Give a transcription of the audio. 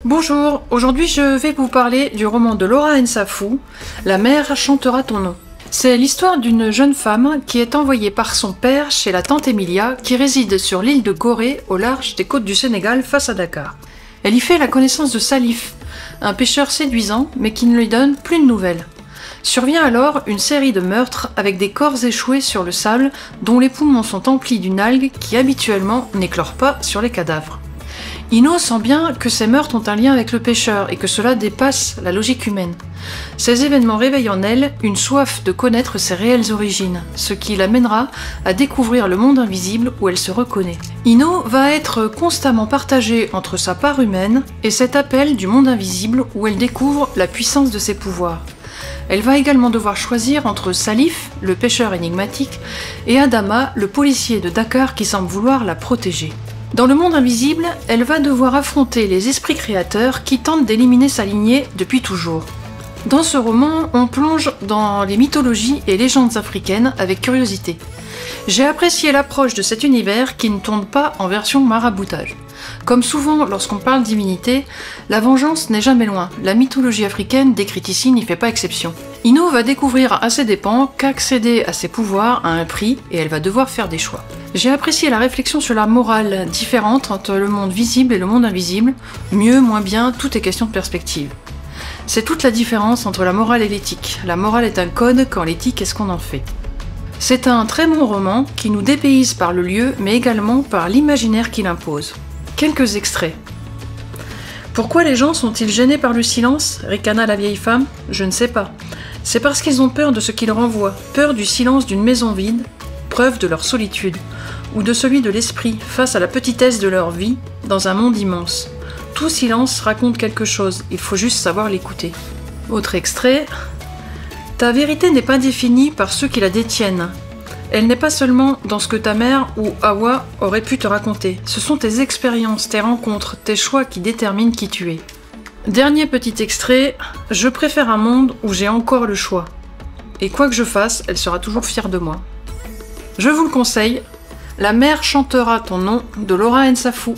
Bonjour, aujourd'hui je vais vous parler du roman de Laura Nsafou, La mer chantera ton nom. C'est l'histoire d'une jeune femme qui est envoyée par son père chez la tante Emilia qui réside sur l'île de Gorée au large des côtes du Sénégal face à Dakar. Elle y fait la connaissance de Salif, un pêcheur séduisant mais qui ne lui donne plus de nouvelles. Survient alors une série de meurtres avec des corps échoués sur le sable dont les poumons sont emplis d'une algue qui habituellement n'éclore pas sur les cadavres. Ino sent bien que ces meurtres ont un lien avec le pêcheur et que cela dépasse la logique humaine. Ces événements réveillent en elle une soif de connaître ses réelles origines, ce qui l'amènera à découvrir le monde invisible où elle se reconnaît. Ino va être constamment partagée entre sa part humaine et cet appel du monde invisible où elle découvre la puissance de ses pouvoirs. Elle va également devoir choisir entre Salif, le pêcheur énigmatique, et Adama, le policier de Dakar qui semble vouloir la protéger. Dans le monde invisible, elle va devoir affronter les esprits créateurs qui tentent d'éliminer sa lignée depuis toujours. Dans ce roman, on plonge dans les mythologies et légendes africaines avec curiosité. J'ai apprécié l'approche de cet univers qui ne tourne pas en version maraboutage. Comme souvent lorsqu'on parle divinité, la vengeance n'est jamais loin. La mythologie africaine décrite ici n'y fait pas exception. Ino va découvrir à ses dépens qu'accéder à ses pouvoirs a un prix et elle va devoir faire des choix. J'ai apprécié la réflexion sur la morale différente entre le monde visible et le monde invisible. Mieux, moins bien, tout est question de perspective. C'est toute la différence entre la morale et l'éthique. La morale est un code quand l'éthique est ce qu'on en fait. C'est un très bon roman qui nous dépayse par le lieu mais également par l'imaginaire qu'il impose. Quelques extraits. Pourquoi les gens sont-ils gênés par le silence ? Ricana la vieille femme. Je ne sais pas. C'est parce qu'ils ont peur de ce qu'il renvoie, peur du silence d'une maison vide, preuve de leur solitude, ou de celui de l'esprit face à la petitesse de leur vie dans un monde immense. Tout silence raconte quelque chose, il faut juste savoir l'écouter. Autre extrait. Ta vérité n'est pas définie par ceux qui la détiennent. Elle n'est pas seulement dans ce que ta mère ou Hawa aurait pu te raconter. Ce sont tes expériences, tes rencontres, tes choix qui déterminent qui tu es. Dernier petit extrait. Je préfère un monde où j'ai encore le choix. Et quoi que je fasse, elle sera toujours fière de moi. Je vous le conseille. La mer chantera ton nom de Laura Nsafou.